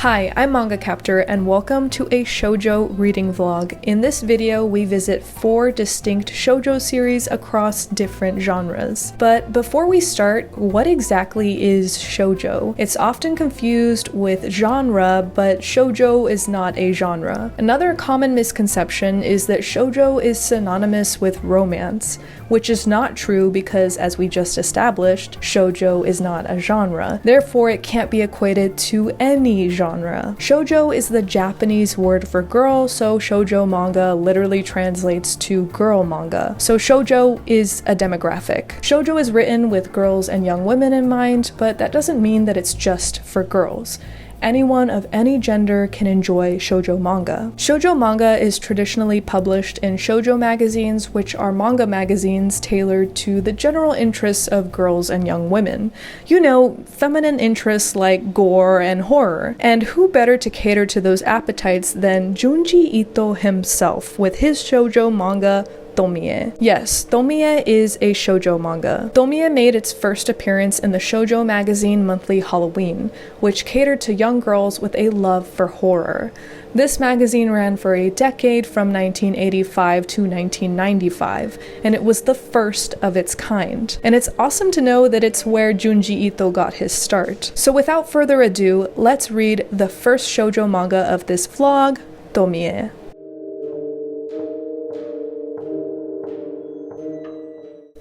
Hi, I'm mangacaptor and welcome to a shoujo reading vlog. In this video, we visit 4 distinct shoujo series across different genres. But before we start, what exactly is shoujo? It's often confused with genre, but shoujo is not a genre. Another common misconception is that shoujo is synonymous with romance, which is not true because, as we just established, shoujo is not a genre. Therefore, it can't be equated to any genre. Shoujo is the Japanese word for girl, so shoujo manga literally translates to girl manga. So shoujo is a demographic. Shoujo is written with girls and young women in mind, but that doesn't mean that it's just for girls. Anyone of any gender can enjoy shoujo manga. Shoujo manga is traditionally published in shoujo magazines, which are manga magazines tailored to the general interests of girls and young women. You know, feminine interests like gore and horror. And who better to cater to those appetites than Junji Ito himself with his shoujo manga Tomie. Yes, Tomie is a shoujo manga. Tomie made its first appearance in the shoujo magazine Monthly Halloween, which catered to young girls with a love for horror. This magazine ran for a decade from 1985 to 1995, and it was the first of its kind. And it's awesome to know that it's where Junji Ito got his start. So without further ado, let's read the first shoujo manga of this vlog, Tomie.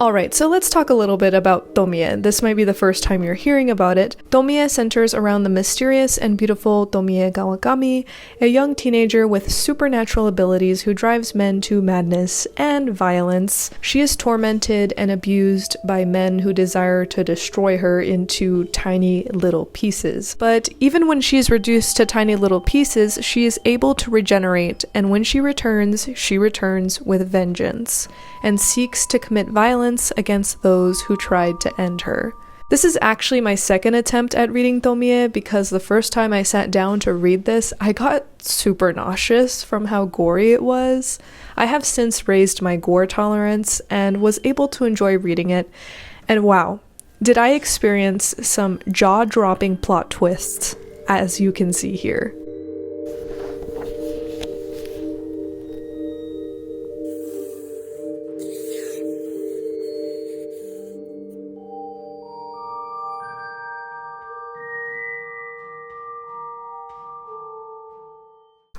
Alright, so let's talk a little bit about Tomie. This might be the first time you're hearing about it. Tomie centers around the mysterious and beautiful Tomie Kawakami, a young teenager with supernatural abilities who drives men to madness and violence. She is tormented and abused by men who desire to destroy her into tiny little pieces. But even when she is reduced to tiny little pieces, she is able to regenerate, and when she returns with vengeance, and seeks to commit violence against those who tried to end her. This is actually my second attempt at reading Tomie because the first time I sat down to read this, I got super nauseous from how gory it was. I have since raised my gore tolerance and was able to enjoy reading it, and wow, did I experience some jaw-dropping plot twists, as you can see here.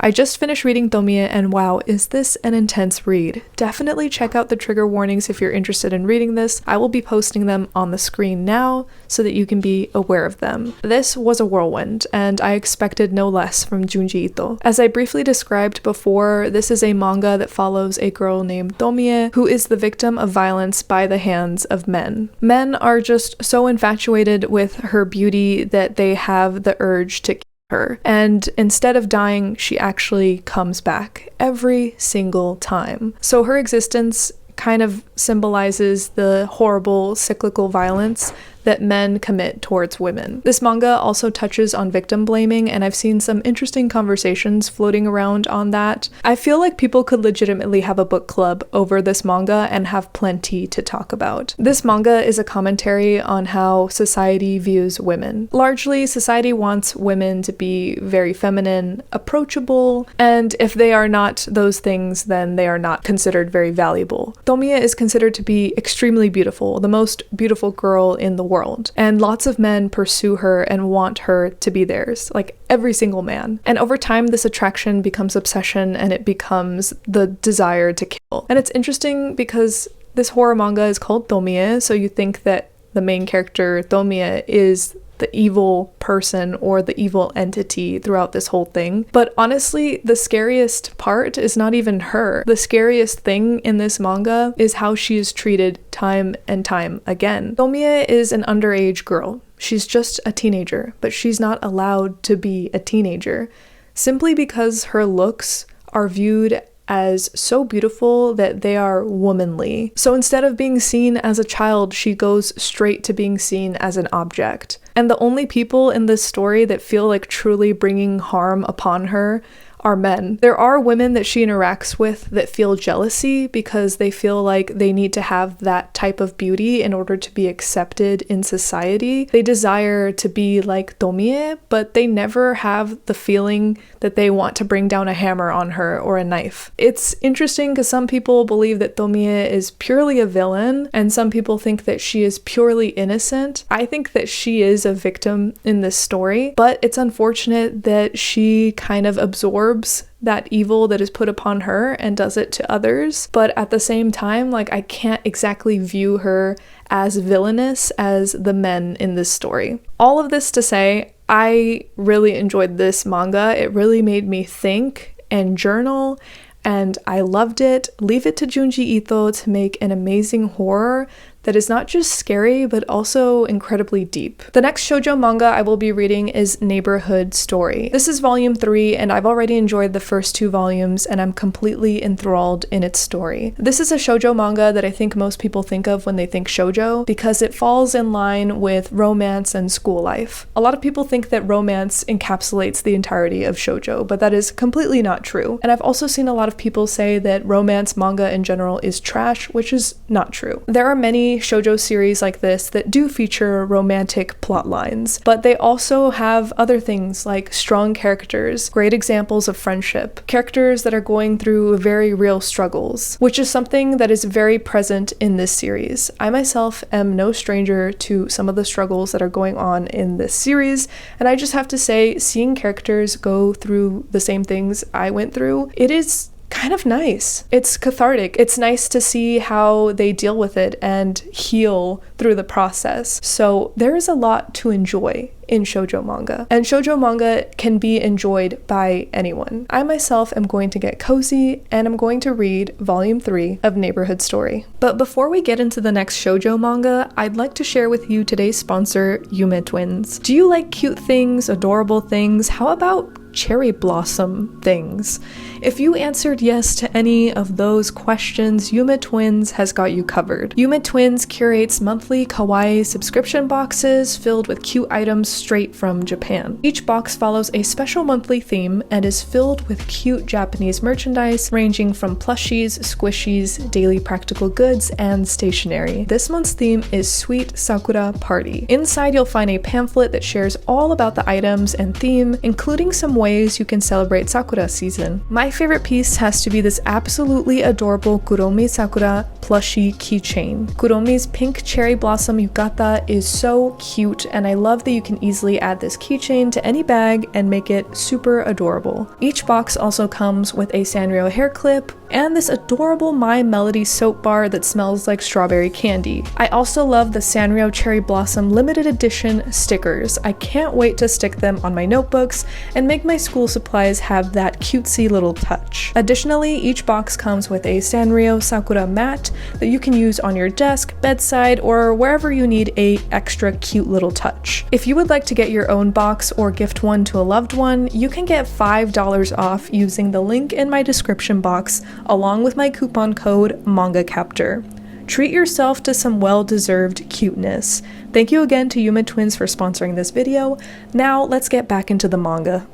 I just finished reading Tomie and wow, is this an intense read. Definitely check out the trigger warnings if you're interested in reading this. I will be posting them on the screen now so that you can be aware of them. This was a whirlwind, and I expected no less from Junji Ito. As I briefly described before, this is a manga that follows a girl named Tomie who is the victim of violence by the hands of men. Men are just so infatuated with her beauty that they have the urge to her, and instead of dying, she actually comes back every single time. So her existence kind of symbolizes the horrible cyclical violence that men commit towards women. This manga also touches on victim blaming, and I've seen some interesting conversations floating around on that. I feel like people could legitimately have a book club over this manga and have plenty to talk about. This manga is a commentary on how society views women. Largely, society wants women to be very feminine, approachable, and if they are not those things, then they are not considered very valuable. Tomie is considered to be extremely beautiful, the most beautiful girl in the world, and lots of men pursue her and want her to be theirs, like every single man. And over time, this attraction becomes obsession and it becomes the desire to kill. And it's interesting because this horror manga is called Tomie, so you think that the main character, Tomie, is the evil person or the evil entity throughout this whole thing. But honestly, the scariest part is not even her. The scariest thing in this manga is how she is treated time and time again. Tomie is an underage girl. She's just a teenager, but she's not allowed to be a teenager simply because her looks are viewed as so beautiful that they are womanly. So instead of being seen as a child, she goes straight to being seen as an object. And the only people in this story that feel like truly bringing harm upon her are men. There are women that she interacts with that feel jealousy because they feel like they need to have that type of beauty in order to be accepted in society. They desire to be like Tomie, but they never have the feeling that they want to bring down a hammer on her or a knife. It's interesting because some people believe that Tomie is purely a villain and some people think that she is purely innocent. I think that she is a victim in this story, but it's unfortunate that she kind of absorbs that evil that is put upon her and does it to others. But at the same time, like, I can't exactly view her as villainous as the men in this story. All of this to say, I really enjoyed this manga. It really made me think and journal, and I loved it. Leave it to Junji Ito to make an amazing horror that is not just scary, but also incredibly deep. The next shoujo manga I will be reading is Neighborhood Story. This is volume 3, and I've already enjoyed the first 2 volumes, and I'm completely enthralled in its story. This is a shoujo manga that I think most people think of when they think shoujo, because it falls in line with romance and school life. A lot of people think that romance encapsulates the entirety of shoujo, but that is completely not true. And I've also seen a lot of people say that romance manga in general is trash, which is not true. There are many shoujo series like this that do feature romantic plot lines, but they also have other things like strong characters, great examples of friendship, characters that are going through very real struggles, which is something that is very present in this series. I myself am no stranger to some of the struggles that are going on in this series, and I just have to say, seeing characters go through the same things I went through, it is kind of nice. It's cathartic. It's nice to see how they deal with it and heal through the process. So there is a lot to enjoy in shoujo manga, and shoujo manga can be enjoyed by anyone. I myself am going to get cozy and I'm going to read volume 3 of Neighborhood Story. But before we get into the next shoujo manga, I'd like to share with you today's sponsor, Yume Twins. Do you like cute things, adorable things? How about cherry blossom things? If you answered yes to any of those questions, Yume Twins has got you covered. Yume Twins curates monthly kawaii subscription boxes filled with cute items straight from Japan. Each box follows a special monthly theme and is filled with cute Japanese merchandise ranging from plushies, squishies, daily practical goods, and stationery. This month's theme is Sweet Sakura Party. Inside you'll find a pamphlet that shares all about the items and theme, including some ways you can celebrate Sakura season. My favorite piece has to be this absolutely adorable Kuromi Sakura plushie keychain. Kuromi's pink cherry blossom yukata is so cute, and I love that you can easily add this keychain to any bag and make it super adorable. Each box also comes with a Sanrio hair clip and this adorable My Melody soap bar that smells like strawberry candy. I also love the Sanrio Cherry Blossom limited edition stickers. I can't wait to stick them on my notebooks and make my school supplies have that cutesy little touch. Additionally, each box comes with a Sanrio Sakura mat that you can use on your desk, bedside, or wherever you need a extra cute little touch. If you would like to get your own box or gift one to a loved one, you can get $5 off using the link in my description box along with my coupon code mangacaptor. Treat yourself to some well-deserved cuteness. Thank you again to Yume Twins for sponsoring this video. Now let's get back into the manga.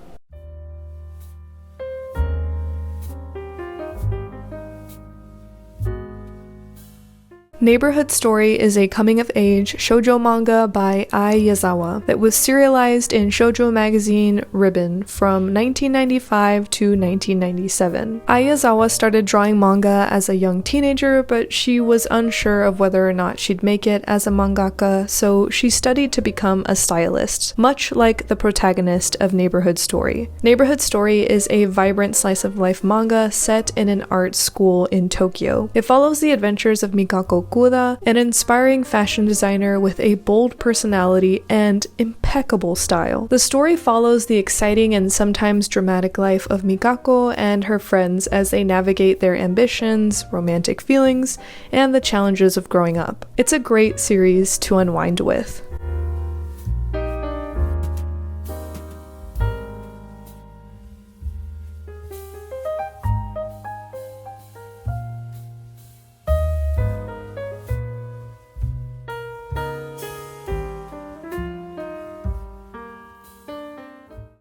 Neighborhood Story is a coming-of-age shoujo manga by Ai Yazawa that was serialized in Shoujo magazine Ribbon from 1995 to 1997. Ai Yazawa started drawing manga as a young teenager, but she was unsure of whether or not she'd make it as a mangaka, so she studied to become a stylist, much like the protagonist of Neighborhood Story. Neighborhood Story is a vibrant slice-of-life manga set in an art school in Tokyo. It follows the adventures of Mikako Kuda, an inspiring fashion designer with a bold personality and impeccable style. The story follows the exciting and sometimes dramatic life of Mikako and her friends as they navigate their ambitions, romantic feelings, and the challenges of growing up. It's a great series to unwind with.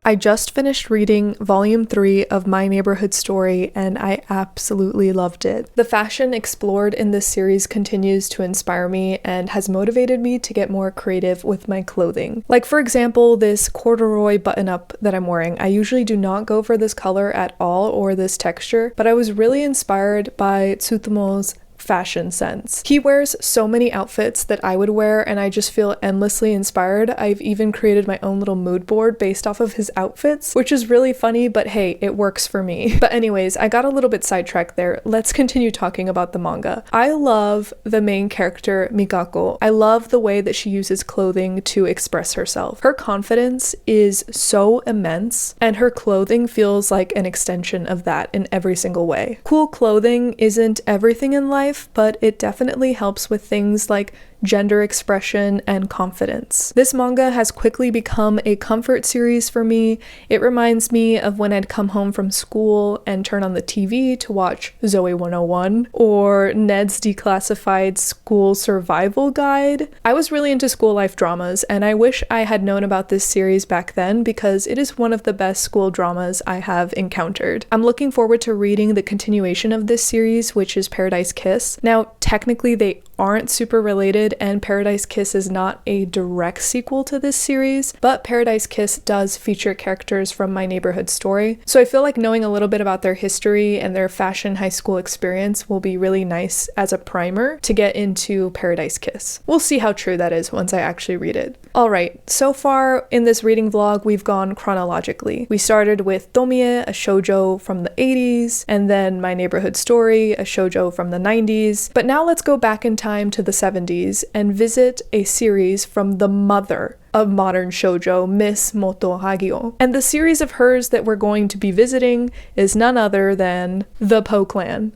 I just finished reading volume 3 of My Neighborhood Story and I absolutely loved it. The fashion explored in this series continues to inspire me and has motivated me to get more creative with my clothing. Like for example, this corduroy button-up that I'm wearing. I usually do not go for this color at all or this texture, but I was really inspired by Tsutomu's fashion sense. He wears so many outfits that I would wear and I just feel endlessly inspired. I've even created my own little mood board based off of his outfits, which is really funny, but hey, it works for me. But anyways, I got a little bit sidetracked there. Let's continue talking about the manga. I love the main character, Mikako. I love the way that she uses clothing to express herself. Her confidence is so immense and her clothing feels like an extension of that in every single way. Cool clothing isn't everything in life, but it definitely helps with things like gender expression and confidence. This manga has quickly become a comfort series for me. It reminds me of when I'd come home from school and turn on the TV to watch Zoe 101 or Ned's Declassified School Survival Guide. I was really into school life dramas and I wish I had known about this series back then because it is one of the best school dramas I have encountered. I'm looking forward to reading the continuation of this series, which is Paradise Kiss. Now, technically they aren't super related and Paradise Kiss is not a direct sequel to this series, but Paradise Kiss does feature characters from My Neighborhood Story, so I feel like knowing a little bit about their history and their fashion high school experience will be really nice as a primer to get into Paradise Kiss. We'll see how true that is once I actually read it. Alright, so far in this reading vlog we've gone chronologically. We started with Tomie, a shoujo from the 80s, and then My Neighborhood Story, a shoujo from the 90s, but now let's go back in time to the 70s and visit a series from the mother of modern shoujo, Miss Moto Hagio. And the series of hers that we're going to be visiting is none other than the Po Clan.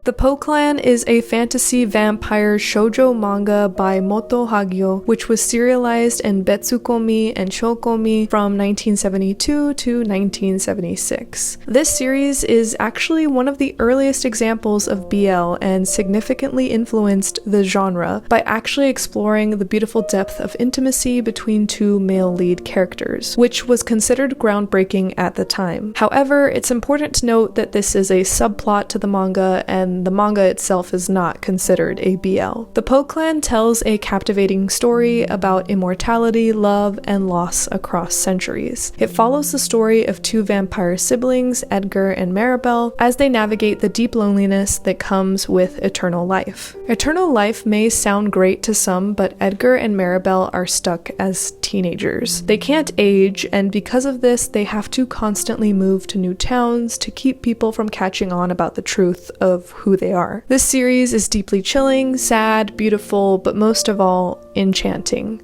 The Po Clan is a fantasy vampire shoujo manga by Moto Hagio, which was serialized in Betsukomi and Shokomi from 1972 to 1976. This series is actually one of the earliest examples of BL and significantly influenced the genre by actually exploring the beautiful depth of intimacy between two male lead characters, which was considered groundbreaking at the time. However, it's important to note that this is a subplot to the manga and the manga itself is not considered a BL. The Po Clan tells a captivating story about immortality, love, and loss across centuries. It follows the story of two vampire siblings, Edgar and Maribel, as they navigate the deep loneliness that comes with eternal life. Eternal life may sound great to some, but Edgar and Maribel are stuck as teenagers. They can't age, and because of this, they have to constantly move to new towns to keep people from catching on about the truth of who they are. This series is deeply chilling, sad, beautiful, but most of all, enchanting.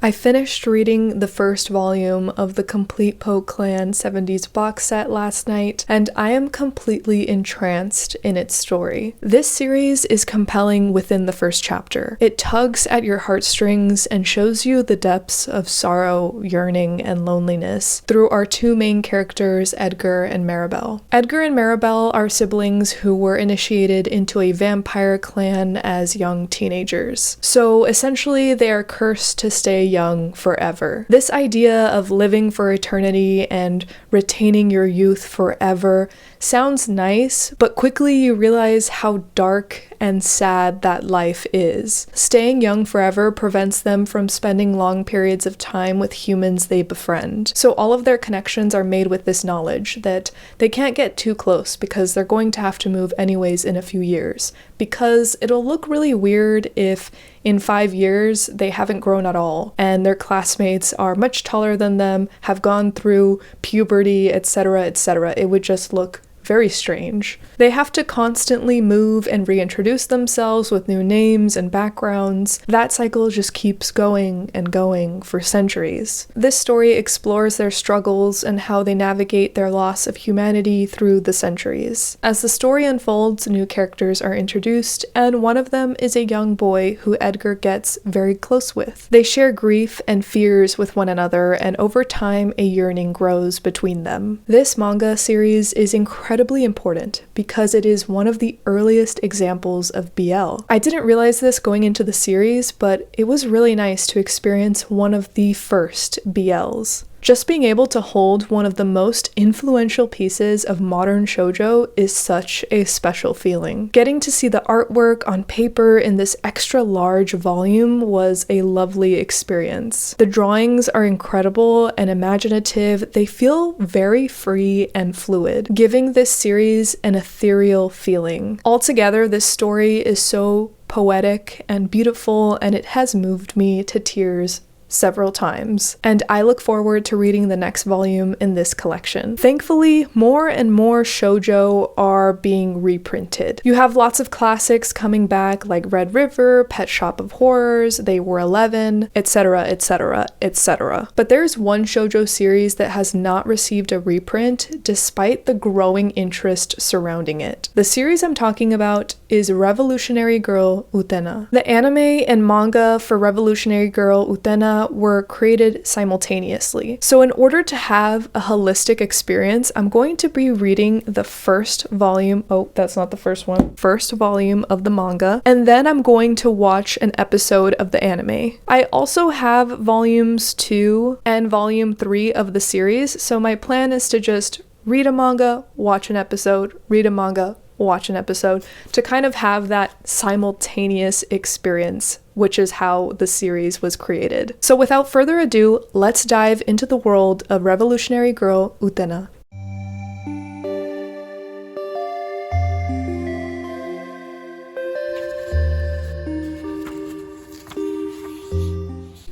I finished reading the first volume of the complete Po Clan 70s box set last night, and I am completely entranced in its story. This series is compelling within the first chapter. It tugs at your heartstrings and shows you the depths of sorrow, yearning, and loneliness through our two main characters, Edgar and Maribel. Edgar and Maribel are siblings who were initiated into a vampire clan as young teenagers. So essentially, they are cursed to stay young forever. This idea of living for eternity and retaining your youth forever sounds nice, but quickly you realize how dark and sad that life is. Staying young forever prevents them from spending long periods of time with humans they befriend. So all of their connections are made with this knowledge that they can't get too close because they're going to have to move anyways in a few years, because it'll look really weird if in 5 years they haven't grown at all and their classmates are much taller than them, have gone through puberty, etc., etc. It would just look very strange. They have to constantly move and reintroduce themselves with new names and backgrounds. That cycle just keeps going and going for centuries. This story explores their struggles and how they navigate their loss of humanity through the centuries. As the story unfolds, new characters are introduced, and one of them is a young boy who Edgar gets very close with. They share grief and fears with one another, and over time, a yearning grows between them. This manga series is incredibly important because it is one of the earliest examples of BL. I didn't realize this going into the series, but it was really nice to experience one of the first BLs. Just being able to hold one of the most influential pieces of modern shoujo is such a special feeling. Getting to see the artwork on paper in this extra large volume was a lovely experience. The drawings are incredible and imaginative. They feel very free and fluid, giving this series an ethereal feeling. Altogether, this story is so poetic and beautiful, and it has moved me to tears several times, and I look forward to reading the next volume in this collection. Thankfully, more and more shoujo are being reprinted. You have lots of classics coming back like Red River, Pet Shop of Horrors, They Were 11, etc, etc, etc. But there's one shoujo series that has not received a reprint despite the growing interest surrounding it. The series I'm talking about is Revolutionary Girl Utena. The anime and manga for Revolutionary Girl Utena were created simultaneously. So in order to have a holistic experience, I'm going to be reading the first volume, first volume of the manga, and then I'm going to watch an episode of the anime. I also have volumes 2 and volume 3 of the series, so my plan is to just read a manga, watch an episode, read a manga, watch an episode, to kind of have that simultaneous experience, which is how the series was created. So without further ado, let's dive into the world of Revolutionary Girl Utena.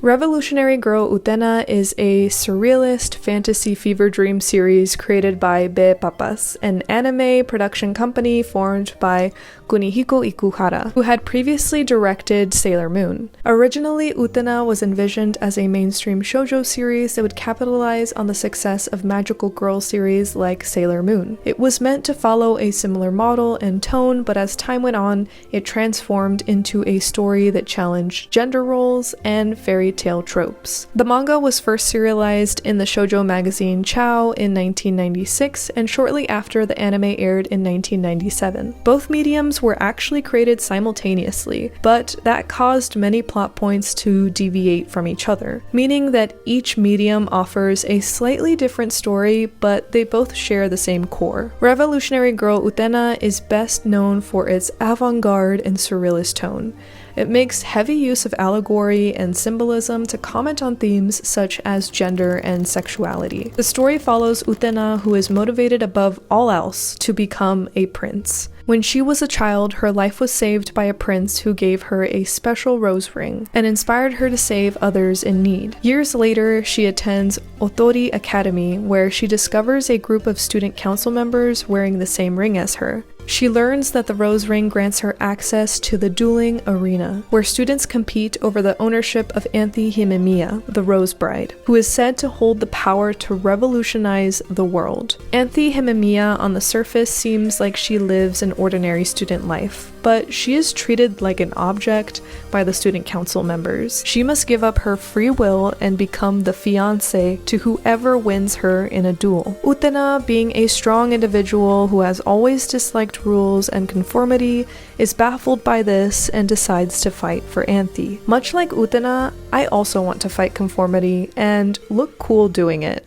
Revolutionary Girl Utena is a surrealist fantasy fever dream series created by Be Papas, an anime production company formed by Kunihiko Ikuhara, who had previously directed Sailor Moon. Originally, Utena was envisioned as a mainstream shoujo series that would capitalize on the success of magical girl series like Sailor Moon. It was meant to follow a similar model and tone, but as time went on, it transformed into a story that challenged gender roles and fairy tale tropes. The manga was first serialized in the shoujo magazine Chow in 1996, and shortly after the anime aired in 1997. Both mediums were actually created simultaneously, but that caused many plot points to deviate from each other, meaning that each medium offers a slightly different story, but they both share the same core. Revolutionary Girl Utena is best known for its avant-garde and surrealist tone. It makes heavy use of allegory and symbolism to comment on themes such as gender and sexuality. The story follows Utena, who is motivated above all else to become a prince. When she was a child, her life was saved by a prince who gave her a special rose ring and inspired her to save others in need. Years later, she attends Otori Academy, where she discovers a group of student council members wearing the same ring as her. She learns that the rose ring grants her access to the dueling arena, where students compete over the ownership of Anthy Himemiya, the Rose Bride, who is said to hold the power to revolutionize the world. Anthy Himemiya on the surface seems like she lives an ordinary student life, but she is treated like an object by the student council members. She must give up her free will and become the fiancé to whoever wins her in a duel. Utena, being a strong individual who has always disliked rules and conformity, is baffled by this and decides to fight for Anthy. Much like Utena, I also want to fight conformity and look cool doing it.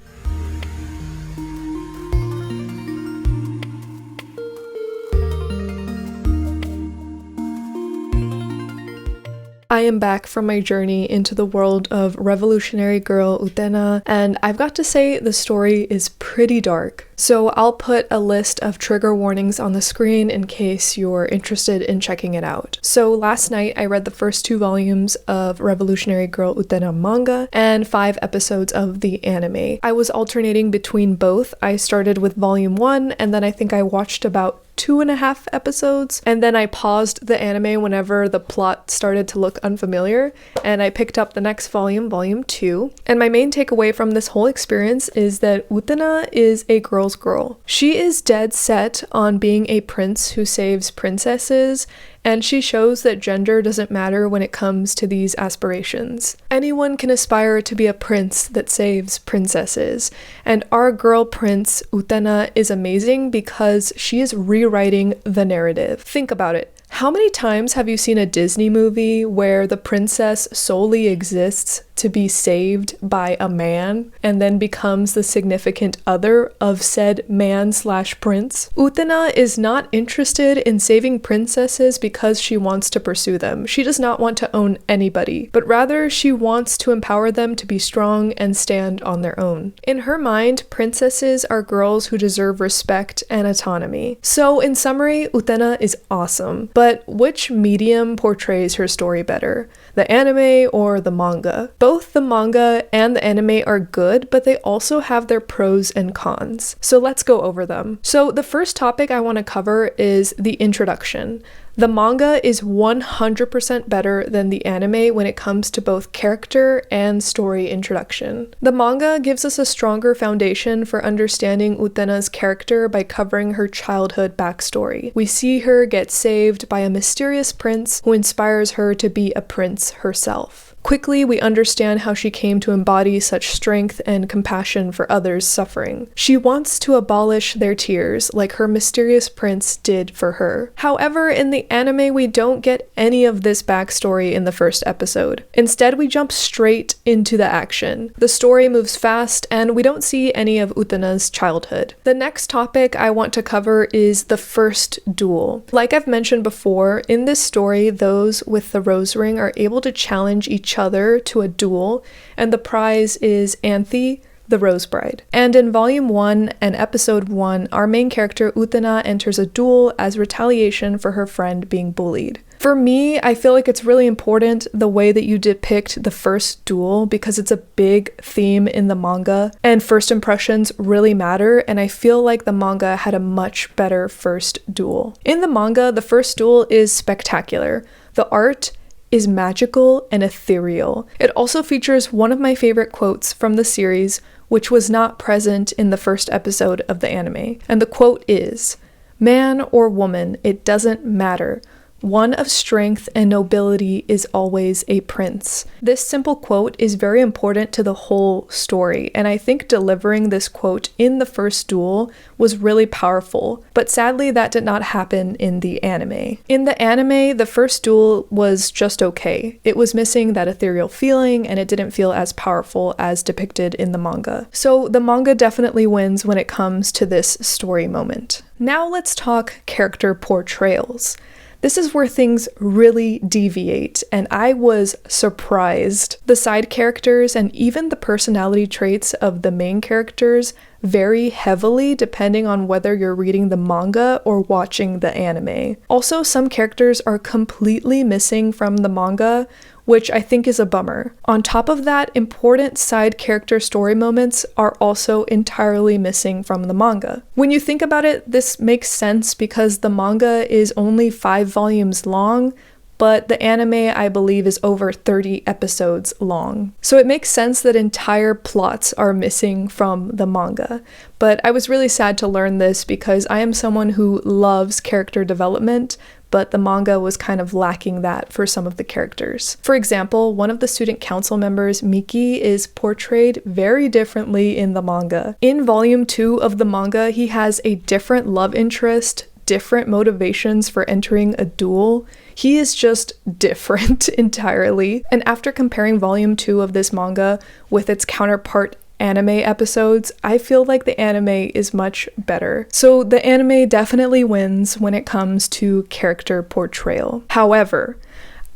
I am back from my journey into the world of Revolutionary Girl Utena, and I've got to say the story is pretty dark. So I'll put a list of trigger warnings on the screen in case you're interested in checking it out. So last night I read the first 2 volumes of Revolutionary Girl Utena manga and 5 episodes of the anime. I was alternating between both. I started with volume 1 and then I think I watched about 2.5 episodes, and then I paused the anime whenever the plot started to look unfamiliar, and I picked up the next volume, volume 2. And my main takeaway from this whole experience is that Utena is a girl's girl. She is dead set on being a prince who saves princesses, and she shows that gender doesn't matter when it comes to these aspirations. Anyone can aspire to be a prince that saves princesses, and our girl prince, Utena, is amazing because she is rewriting the narrative. Think about it. How many times have you seen a Disney movie where the princess solely exists to be saved by a man and then becomes the significant other of said man/prince? Utena is not interested in saving princesses because she wants to pursue them. She does not want to own anybody, but rather she wants to empower them to be strong and stand on their own. In her mind, princesses are girls who deserve respect and autonomy. So in summary, Utena is awesome. But which medium portrays her story better? The anime or the manga? Both the manga and the anime are good, but they also have their pros and cons. So let's go over them. So the first topic I want to cover is the introduction. The manga is 100% better than the anime when it comes to both character and story introduction. The manga gives us a stronger foundation for understanding Utena's character by covering her childhood backstory. We see her get saved by a mysterious prince who inspires her to be a prince herself. Quickly, we understand how she came to embody such strength and compassion for others suffering. She wants to abolish their tears, like her mysterious prince did for her. However, in the anime, we don't get any of this backstory in the first episode. Instead, we jump straight into the action. The story moves fast, and we don't see any of Utena's childhood. The next topic I want to cover is the first duel. Like I've mentioned before, in this story, those with the rose ring are able to challenge each other to a duel, and the prize is Anthe, the Rose Bride. And in Volume 1 and Episode 1, our main character Utena enters a duel as retaliation for her friend being bullied. For me, I feel like it's really important the way that you depict the first duel because it's a big theme in the manga, and first impressions really matter, and I feel like the manga had a much better first duel. In the manga, the first duel is spectacular. The art is magical and ethereal. It also features one of my favorite quotes from the series, which was not present in the first episode of the anime. And the quote is, "Man or woman, it doesn't matter. One of strength and nobility is always a prince." This simple quote is very important to the whole story, and I think delivering this quote in the first duel was really powerful, but sadly that did not happen in the anime. In the anime, the first duel was just okay. It was missing that ethereal feeling, and it didn't feel as powerful as depicted in the manga. So the manga definitely wins when it comes to this story moment. Now let's talk character portrayals. This is where things really deviate, and I was surprised. The side characters and even the personality traits of the main characters vary heavily depending on whether you're reading the manga or watching the anime. Also, some characters are completely missing from the manga, which I think is a bummer. On top of that, important side character story moments are also entirely missing from the manga. When you think about it, this makes sense because the manga is only 5 volumes long, but the anime, I believe, is over 30 episodes long. So it makes sense that entire plots are missing from the manga. But I was really sad to learn this because I am someone who loves character development, but the manga was kind of lacking that for some of the characters. For example, one of the student council members, Miki, is portrayed very differently in the manga. In volume 2 of the manga, he has a different love interest, different motivations for entering a duel. He is just different entirely. And after comparing volume 2 of this manga with its counterpart anime episodes, I feel like the anime is much better. So the anime definitely wins when it comes to character portrayal. However,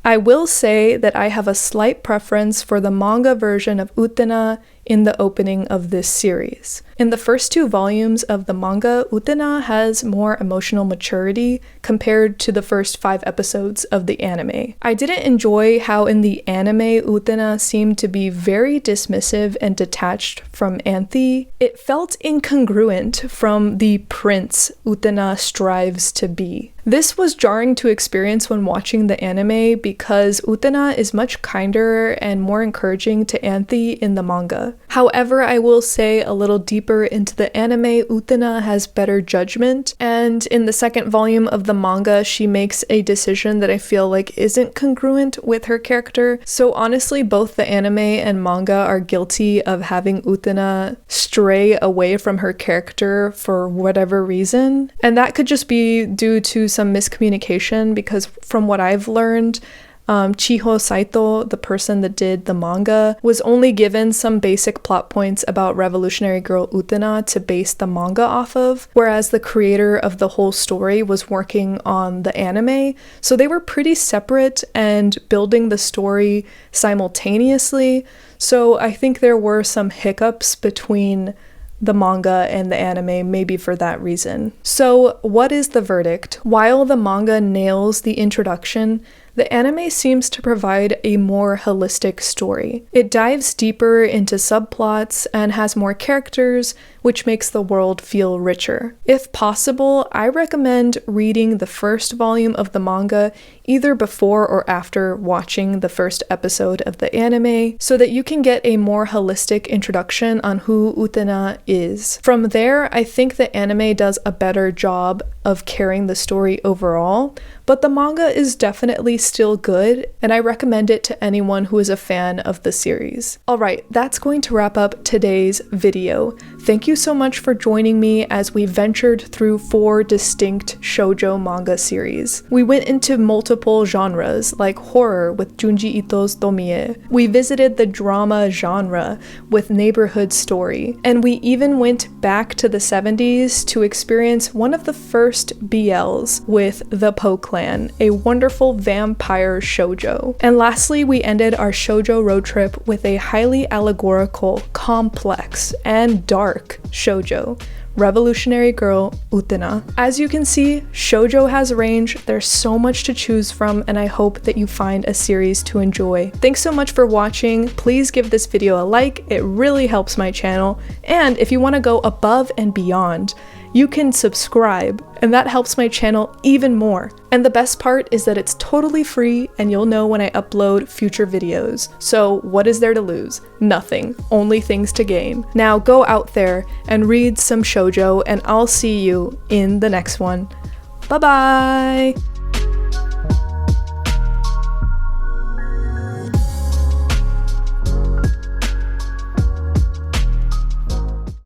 I will say that I have a slight preference for the manga version of Utena in the opening of this series. In the first 2 volumes of the manga, Utena has more emotional maturity compared to the first 5 episodes of the anime. I didn't enjoy how in the anime Utena seemed to be very dismissive and detached from Anthy. It felt incongruent from the prince Utena strives to be. This was jarring to experience when watching the anime because Utena is much kinder and more encouraging to Anthy in the manga. However, I will say a little deeper into the anime, Utena has better judgment, and in the second volume of the manga, she makes a decision that I feel like isn't congruent with her character. So honestly, both the anime and manga are guilty of having Utena stray away from her character for whatever reason, and that could just be due to some miscommunication, because from what I've learned, Chiho Saito, the person that did the manga, was only given some basic plot points about revolutionary girl Utena to base the manga off of, whereas the creator of the whole story was working on the anime, so they were pretty separate and building the story simultaneously. So I think there were some hiccups between the manga and the anime, maybe for that reason. So what is the verdict? While the manga nails the introduction, the anime seems to provide a more holistic story. It dives deeper into subplots and has more characters, which makes the world feel richer. If possible, I recommend reading the first volume of the manga either before or after watching the first episode of the anime, so that you can get a more holistic introduction on who Utena is. From there, I think the anime does a better job of carrying the story overall, but the manga is definitely still good, and I recommend it to anyone who is a fan of the series. Alright, that's going to wrap up today's video. Thank you so much for joining me as we ventured through 4 distinct shoujo manga series. We went into multiple genres, like horror with Junji Ito's Tomie. We visited the drama genre with Neighborhood Story, and we even went back to the 70s to experience one of the first BLs with The Po Clan, a wonderful vampire shoujo. And lastly, we ended our shoujo road trip with a highly allegorical, complex, and dark shoujo, Revolutionary Girl Utena. As you can see, shoujo has range, there's so much to choose from, and I hope that you find a series to enjoy. Thanks so much for watching. Please give this video a like, it really helps my channel, and if you want to go above and beyond, you can subscribe, and that helps my channel even more. And the best part is that it's totally free and you'll know when I upload future videos. So what is there to lose? Nothing, only things to gain. Now go out there and read some shoujo, and I'll see you in the next one. Bye bye!